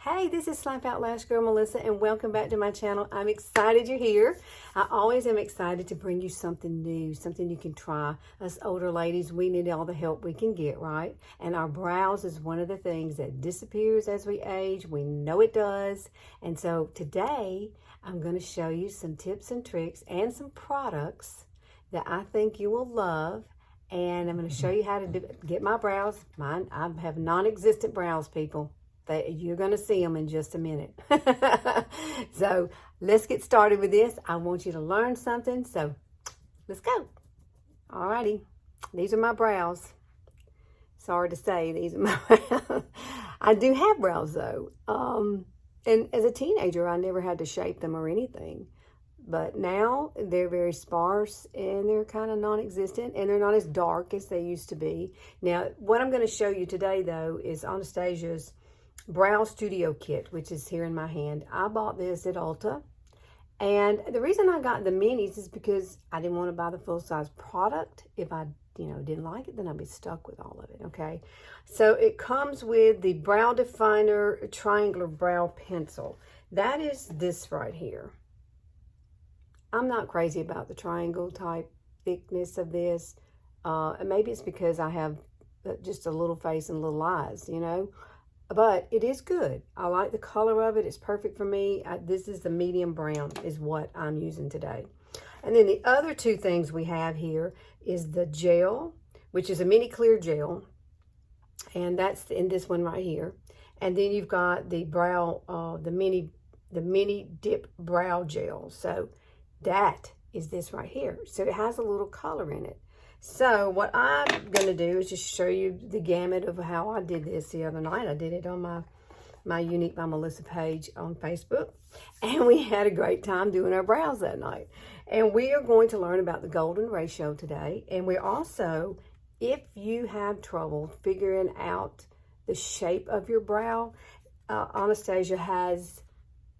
Hey, this is Slap Out Lash Girl Melissa, and welcome back to my channel. I'm excited you're here. I always am excited to bring you something new, something you can try. Us older ladies, we need all the help we can get, right? And our brows is one of the things that disappears as we age. We know it does. And so today, I'm going to show you some tips and tricks and some products that I think you will love. And I'm going to show you how to get my brows. I have non-existent brows, people. You're going to see them in just a minute. So let's get started with this. I want you to learn something. So let's go. Alrighty. These are my brows. Sorry to say, these are my brows. I do have brows though. And as a teenager, I never had to shape them or anything. But now they're very sparse and they're kind of non-existent and they're not as dark as they used to be. Now, what I'm going to show you today though is Anastasia's Brow Studio Kit, which is here in my hand. I bought this at Ulta, and the reason I got the minis is because I didn't want to buy the full-size product. If I, didn't like it, then I'd be stuck with all of it, okay? So it comes with the Brow Definer Triangular Brow Pencil. That is this right here. I'm not crazy about the triangle type thickness of this. Maybe it's because I have just a little face and little eyes, But it is good. I like the color of it. It's perfect for me. This is the medium brown is what I'm using today. And then the other two things we have here is the gel, which is a mini clear gel. And that's in this one right here. And then you've got the brow, the mini dip brow gel. So that is this right here. So it has a little color in it. So what I'm going to do is just show you the gamut of how I did this the other night. I did it on my Unique by Melissa page on Facebook. And we had a great time doing our brows that night. And we are going to learn about the golden ratio today. And we're also, if you have trouble figuring out the shape of your brow, Anastasia has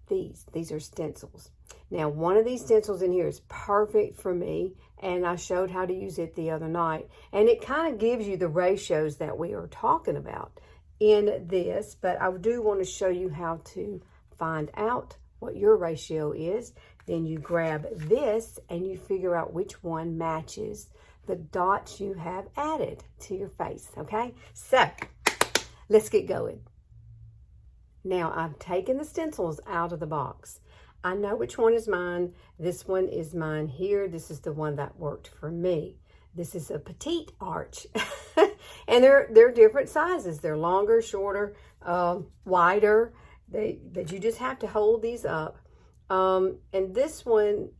these. These are stencils. Now, one of these stencils in here is perfect for me, and I showed how to use it the other night. And it kind of gives you the ratios that we are talking about in this, but I do want to show you how to find out what your ratio is. Then you grab this and you figure out which one matches the dots you have added to your face, okay? So, let's get going. Now, I've taken the stencils out of the box. I know which one is mine. This one is mine here. This is the one that worked for me. This is a petite arch. And they're different sizes. They're longer, shorter, wider. But you just have to hold these up. And this one,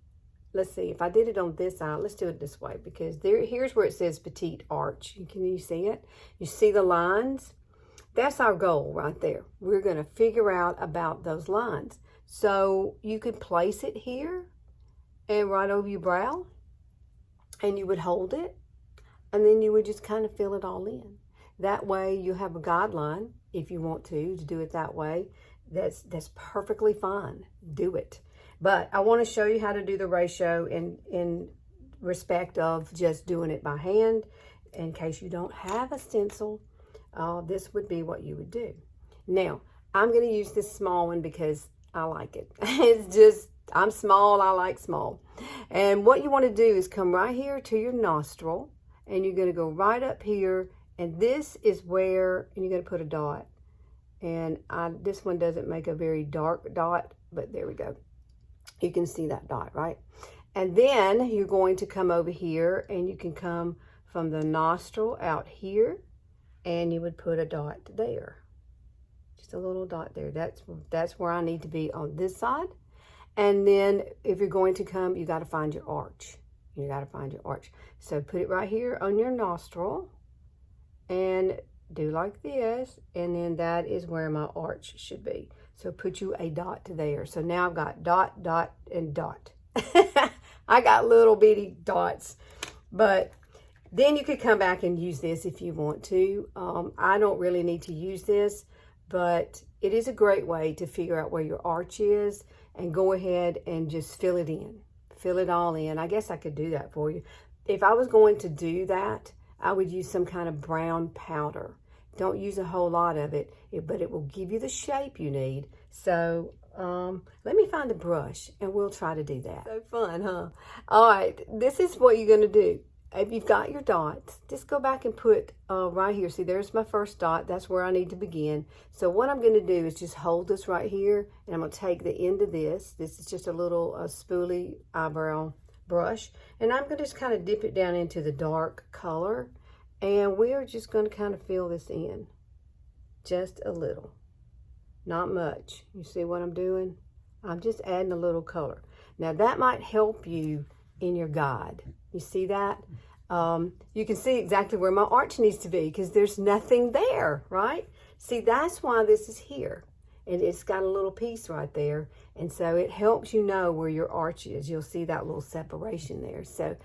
let's see, if I did it on this side, let's do it this way, because here's where it says petite arch. Can you see it? You see the lines? That's our goal right there. We're going to figure out about those lines. So you could place it here and right over your brow, and you would hold it, and then you would just kind of fill it all in. That way you have a guideline if you want to do it that way. That's perfectly fine. Do it. But I want to show you how to do the ratio in respect of just doing it by hand. In case you don't have a stencil, this would be what you would do. Now, I'm going to use this small one because I like it. It's just, I'm small, I like small. And what you want to do is come right here to your nostril, and you're going to go right up here, and this is where, and you're going to put a dot. And this one doesn't make a very dark dot, but there we go. You can see that dot, right? And then you're going to come over here, and you can come from the nostril out here, and you would put a dot there. Just a little dot there. That's where I need to be on this side. And then if you're going to come, you got to find your arch. You got to find your arch. So put it right here on your nostril and do like this. And then that is where my arch should be. So put you a dot there. So now I've got dot, dot, and dot. I got little bitty dots. But then you could come back and use this if you want to. I don't really need to use this, but it is a great way to figure out where your arch is and go ahead and just fill it in. Fill it all in. I guess I could do that for you. If I was going to do that, I would use some kind of brown powder. Don't use a whole lot of it, but it will give you the shape you need. So let me find a brush and we'll try to do that. So fun, huh? All right, this is what you're gonna do. If you've got your dots, just go back and put right here. See, there's my first dot. That's where I need to begin. So what I'm gonna do is just hold this right here, and I'm gonna take the end of this. This is just a little spoolie eyebrow brush, and I'm gonna just kind of dip it down into the dark color. And we're just going to kind of fill this in just a little, not much. You see what I'm doing? I'm just adding a little color. Now that might help you in your guide. You see that? You can see exactly where my arch needs to be because there's nothing there, right? See, that's why this is here. And it's got a little piece right there. And so it helps you know where your arch is. You'll see that little separation there. So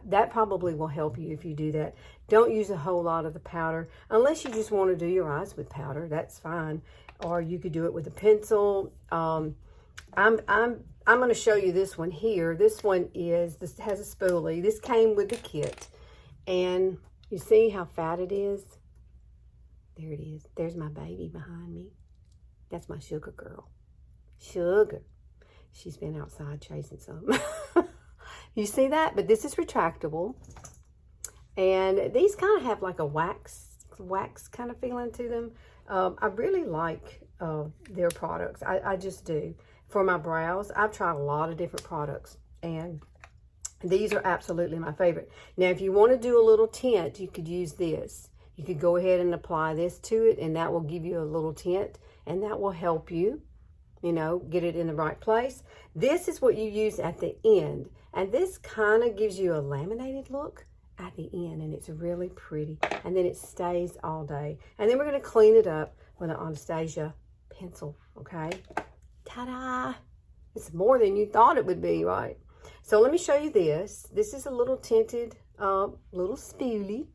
that probably will help you if you do that. Don't use a whole lot of the powder unless you just want to do your eyes with powder. That's fine. Or you could do it with a pencil. I'm going to show you this one here. This one has a spoolie. This came with the kit. And you see how fat it is? There it is. There's my baby behind me. That's my sugar girl. Sugar. She's been outside chasing some. You see that? But this is retractable. And these kind of have like a wax kind of feeling to them. I really like their products. I just do. For my brows, I've tried a lot of different products. And these are absolutely my favorite. Now, if you want to do a little tint, you could use this. You could go ahead and apply this to it, and that will give you a little tint. And that will help you, you know, get it in the right place. This is what you use at the end. And this kind of gives you a laminated look at the end. And it's really pretty. And then it stays all day. And then we're going to clean it up with an Anastasia pencil, okay? Ta-da! It's more than you thought it would be, right? So let me show you this. This is a little tinted little spoolie.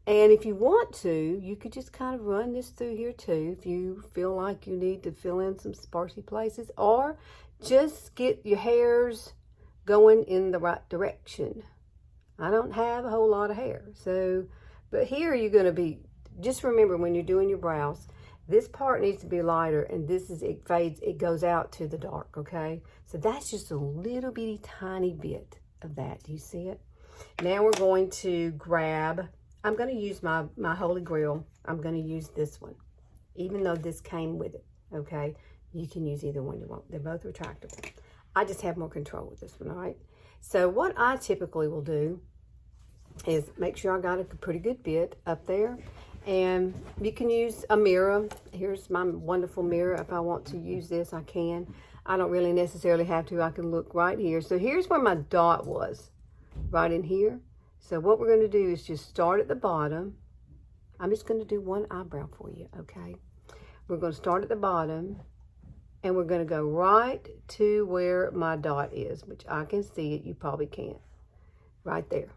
And if you want to, you could just kind of run this through here too if you feel like you need to fill in some sparsy places, or just get your hairs going in the right direction. I don't have a whole lot of hair, so, but here you're going to be, just remember when you're doing your brows, this part needs to be lighter, and this is, it fades, it goes out to the dark, okay? So that's just a little bitty tiny bit of that. Do you see it? Now we're going to grab, I'm going to use my Holy Grail. I'm going to use this one, even though this came with it, okay? You can use either one you want. They're both retractable. I just have more control with this one, all right? So what I typically will do is make sure I got a pretty good bit up there. And you can use a mirror. Here's my wonderful mirror. If I want to use this, I can. I don't really necessarily have to. I can look right here. So here's where my dot was, right in here. So what we're going to do is just start at the bottom. I'm just going to do one eyebrow for you, okay? We're going to start at the bottom, and we're going to go right to where my dot is, which I can see it. You probably can't. Right there.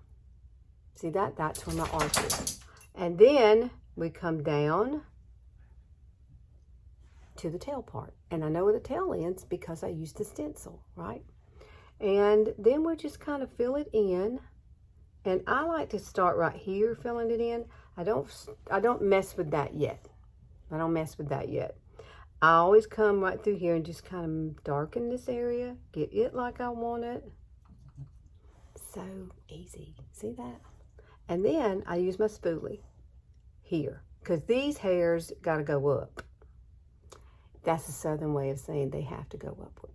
See that? That's where my arch is. And then we come down to the tail part. And I know where the tail ends because I used the stencil, right? And then we'll just kind of fill it in. And I like to start right here filling it in. I don't mess with that yet. I don't mess with that yet. I always come right through here and just kind of darken this area. Get it like I want it. So easy. See that? And then I use my spoolie here, because these hairs got to go up. That's a Southern way of saying they have to go upward.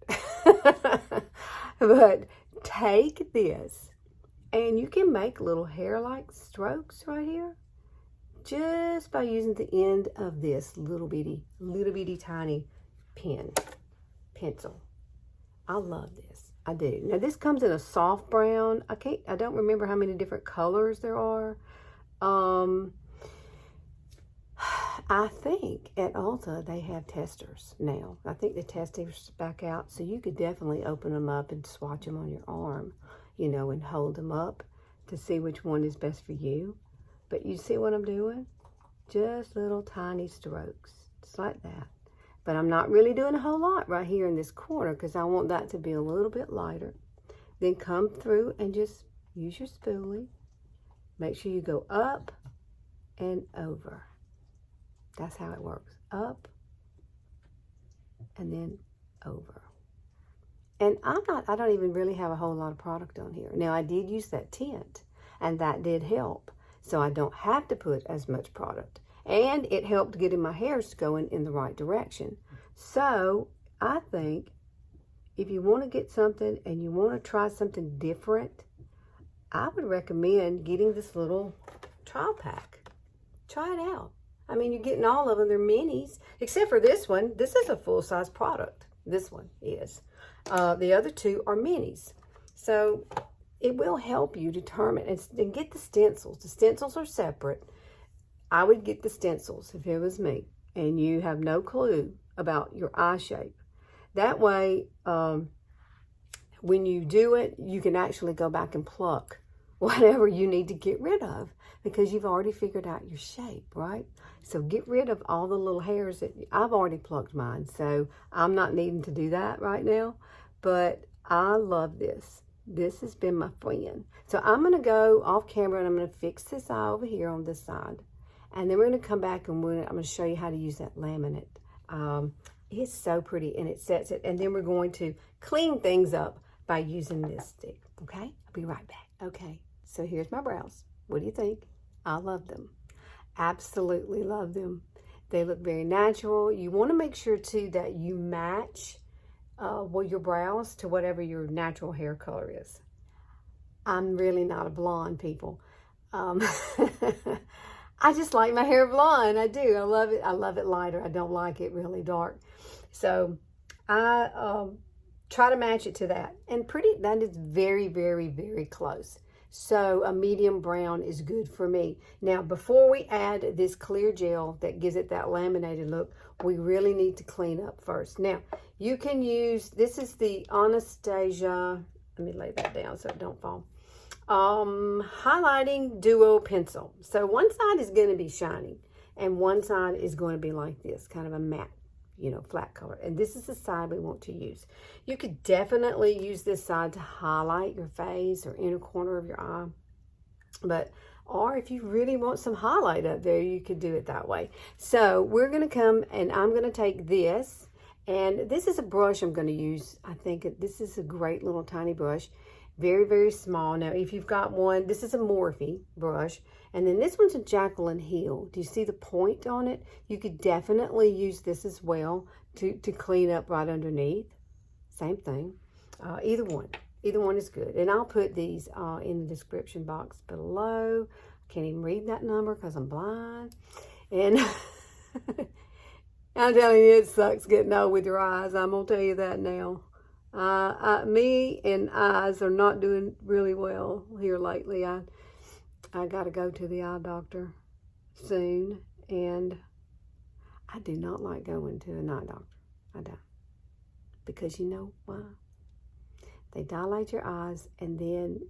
But take this, and you can make little hair-like strokes right here just by using the end of this little bitty tiny pencil. I love this. I do. Now this comes in a soft brown. I don't remember how many different colors there are. I think at Ulta they have testers now. I think the testers back out, so you could definitely open them up and swatch them on your arm, you know, and hold them up to see which one is best for you. But you see what I'm doing? Just little tiny strokes, just like that. But I'm not really doing a whole lot right here in this corner because I want that to be a little bit lighter. Then come through and just use your spoolie. Make sure you go up and over. That's how it works. Up and then over. And I don't even really have a whole lot of product on here. Now, I did use that tint, and that did help. So I don't have to put as much product. And it helped getting my hairs going in the right direction. So I think if you want to get something and you want to try something different, I would recommend getting this little trial pack. Try it out. I mean, you're getting all of them. They're minis, except for this one. This is a full-size product. This one is. The other two are minis. So it will help you determine and get the stencils. The stencils are separate. I would get the stencils if it was me and you have no clue about your eye shape. That way, when you do it, you can actually go back and pluck whatever you need to get rid of because you've already figured out your shape, right? So get rid of all the little hairs that I've already plucked mine. So I'm not needing to do that right now, but I love this. This has been my friend. So I'm going to go off camera and I'm going to fix this eye over here on this side. And then we're going to come back and I'm going to show you how to use that laminate. It's so pretty and it sets it. And then we're going to clean things up by using this stick. Okay? I'll be right back. Okay. So here's my brows. What do you think? I love them. Absolutely love them. They look very natural. You want to make sure too that you match your brows to whatever your natural hair color is. I'm really not a blonde, people. I just like my hair blonde. I do. I love it. I love it lighter. I don't like it really dark. So I try to match it to that. And that is very, very, very close. So a medium brown is good for me. Now, before we add this clear gel that gives it that laminated look, we really need to clean up first. Now, you can use, this is the Anastasia, let me lay that down so it don't fall. Highlighting Duo Pencil. So one side is going to be shiny and one side is going to be like this, kind of a matte, flat color. And this is the side we want to use. You could definitely use this side to highlight your face or inner corner of your eye. Or if you really want some highlight up there, you could do it that way. So we're going to come and I'm going to take this. And this is a brush I'm going to use. I think this is a great little tiny brush. Very, very small. Now, if you've got one, this is a Morphe brush. And then this one's a Jaclyn Hill. Do you see the point on it? You could definitely use this as well to clean up right underneath. Same thing. Either one. Either one is good. And I'll put these in the description box below. I can't even read that number because I'm blind. And I'm telling you, it sucks getting old with your eyes. I'm going to tell you that now. Me and eyes are not doing really well here lately. I got to go to the eye doctor soon, and I do not like going to an eye doctor. I don't. Because you know why? They dilate your eyes, and then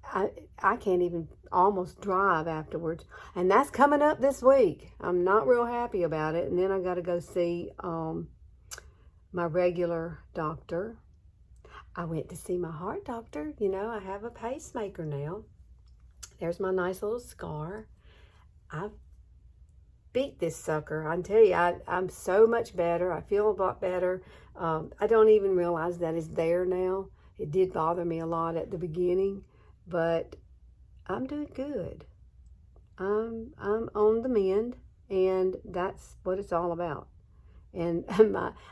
I can't even almost drive afterwards. And that's coming up this week. I'm not real happy about it. And then I got to go see my regular doctor. I went to see my heart doctor. I have a pacemaker now. There's my nice little scar. I beat this sucker. I tell you, I'm so much better. I feel a lot better. I don't even realize that it's there now. It did bother me a lot at the beginning, but I'm doing good. I'm on the mend, and that's what it's all about. And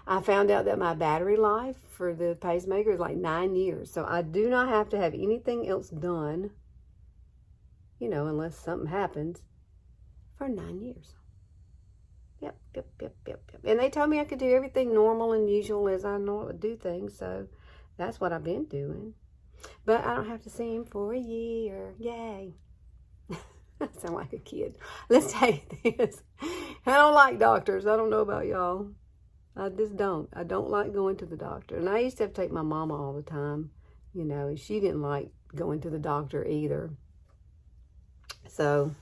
I found out that my battery life for the pacemaker is like 9 years. So I do not have to have anything else done, unless something happens, for 9 years. Yep. And they told me I could do everything normal and usual as I know would do things. So that's what I've been doing. But I don't have to see him for a year. Yay. I sound like a kid. Let's take this. I don't like doctors. I don't know about y'all. I just don't. I don't like going to the doctor. And I used to have to take my mama all the time, and she didn't like going to the doctor either. So,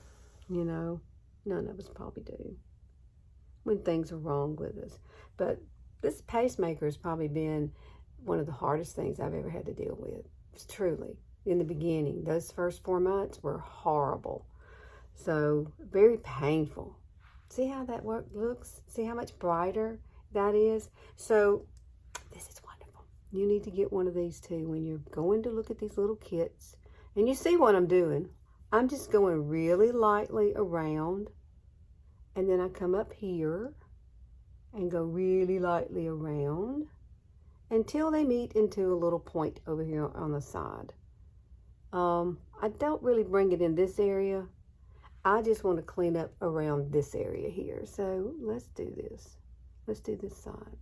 none of us probably do when things are wrong with us. But this pacemaker has probably been one of the hardest things I've ever had to deal with. It's truly. In the beginning, those first 4 months were horrible. So, very painful. See how that looks? See how much brighter that is? So this is wonderful. You need to get one of these too when you're going to look at these little kits. And you see what I'm doing. I'm just going really lightly around. And then I come up here and go really lightly around until they meet into a little point over here on the side. I don't really bring it in this area. I just want to clean up around this area here. So let's do this. Let's do this side.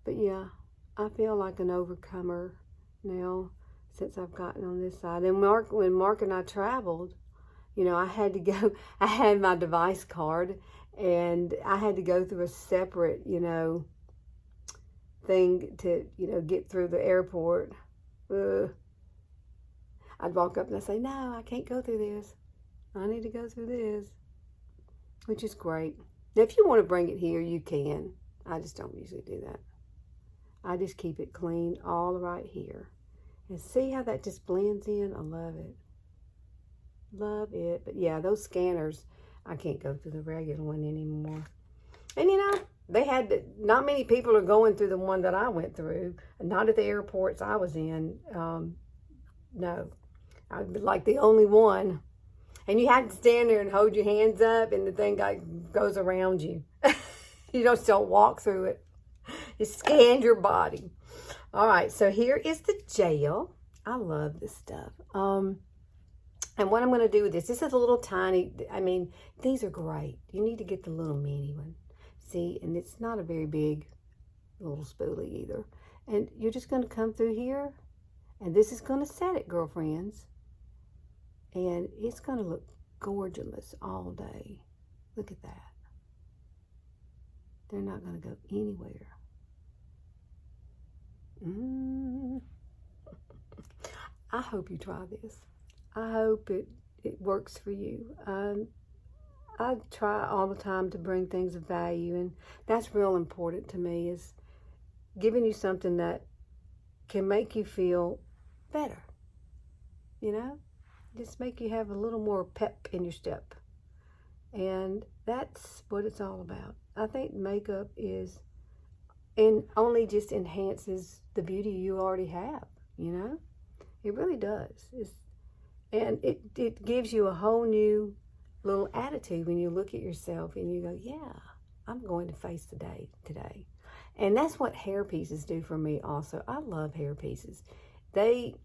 But yeah, I feel like an overcomer now since I've gotten on this side. And when Mark and I traveled, you know, I had to go, I had my device card and I had to go through a separate, you know, thing to, you know, get through the airport. I'd walk up and I'd say, no, I can't go through this. I need to go through this, which is great. Now, if you want to bring it here, you can. I just don't usually do that. I just keep it clean all right here. And see how that just blends in? I love it. Love it. But yeah, those scanners, I can't go through the regular one anymore. And you know, they had to, not many people are going through the one that I went through. Not at the airports I was in. No. I'd be like the only one. And you have to stand there and hold your hands up and the thing goes around you. You just don't walk through it. You scan your body. All right, so here is the gel. I love this stuff. And what I'm going to do with this is a little tiny, I mean, these are great. You need to get the little mini one. See, and it's not a very big little spoolie either. And you're just going to come through here. And this is going to set it, girlfriends. And it's going to look gorgeous all day. Look at that. They're not going to go anywhere. I hope you try this. I hope it works for you. I try all the time to bring things of value, and that's real important to me, is giving you something that can make you feel better. You know? Just make you have a little more pep in your step. And that's what it's all about. I think makeup is, and only just enhances the beauty you already have, you know? It really does. And it gives you a whole new little attitude when you look at yourself and you go, yeah, I'm going to face the day today. And that's what hair pieces do for me also. I love hair pieces. They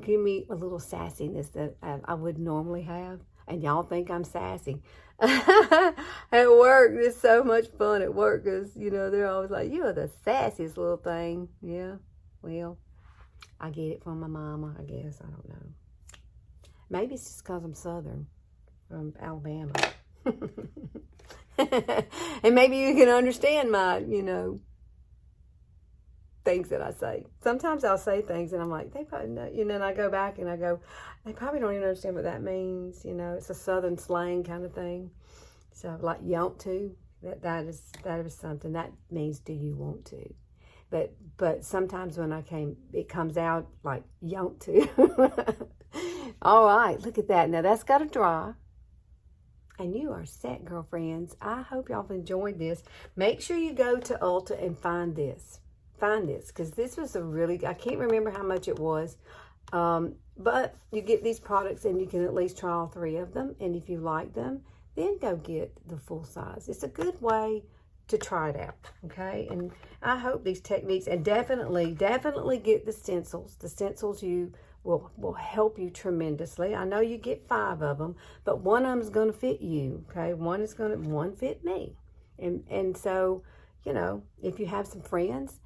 give me a little sassiness that I would normally have. And y'all think I'm sassy. At work, it's so much fun at work because, you know, they're always like, you are the sassiest little thing. Yeah, well, I get it from my mama, I guess. I don't know. Maybe it's just because I'm Southern, from Alabama. And maybe you can understand my, you know, things that I say. Sometimes I'll say things and I'm like, they probably know, you know, and I go back and I go, they probably don't even understand what that means. You know, it's a Southern slang kind of thing. So like, you want to, that is something that means, do you want to? But sometimes when it comes out like, you want to. All right, look at that. Now that's got to dry. And you are set, girlfriends. I hope y'all have enjoyed this. Make sure you go to Ulta and find this. Because this was a really, I can't remember how much it was. But you get these products and you can at least try all 3 of them. And if you like them, then go get the full size. It's a good way to try it out, okay? And I hope these techniques, and definitely get the stencils. The stencils will help you tremendously. I know you get 5 of them, but one of them is going to fit you, okay? One fit me. And so, you know, if you have some friends,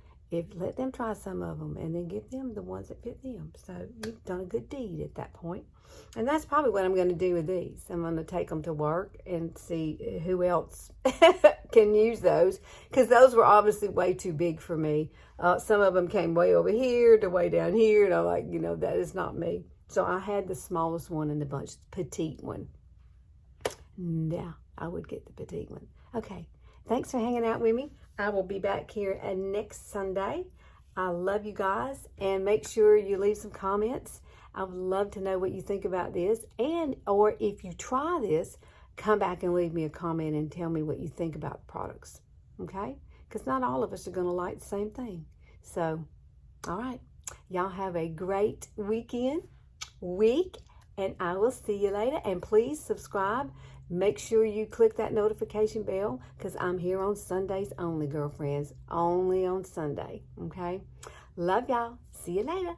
let them try some of them and then give them the ones that fit them. So you've done a good deed at that point. And that's probably what I'm going to do with these. I'm going to take them to work and see who else can use those, because those were obviously way too big for me. Some of them came way over here to way down here, and I'm like, you know, that is not me. So I had the smallest one in the bunch, the petite one. Yeah, I would get the petite one. Okay, thanks for hanging out with me. I will be back here next Sunday. I love you guys, and make sure you leave some comments. I would love to know what you think about this, or if you try this, come back and leave me a comment and tell me what you think about the products. Okay? Because not all of us are going to like the same thing. So, all right. Y'all have a great week, and I will see you later. And please subscribe. Make sure you click that notification bell because I'm here on Sundays only, girlfriends. Only on Sunday. Okay? Love y'all. See you later.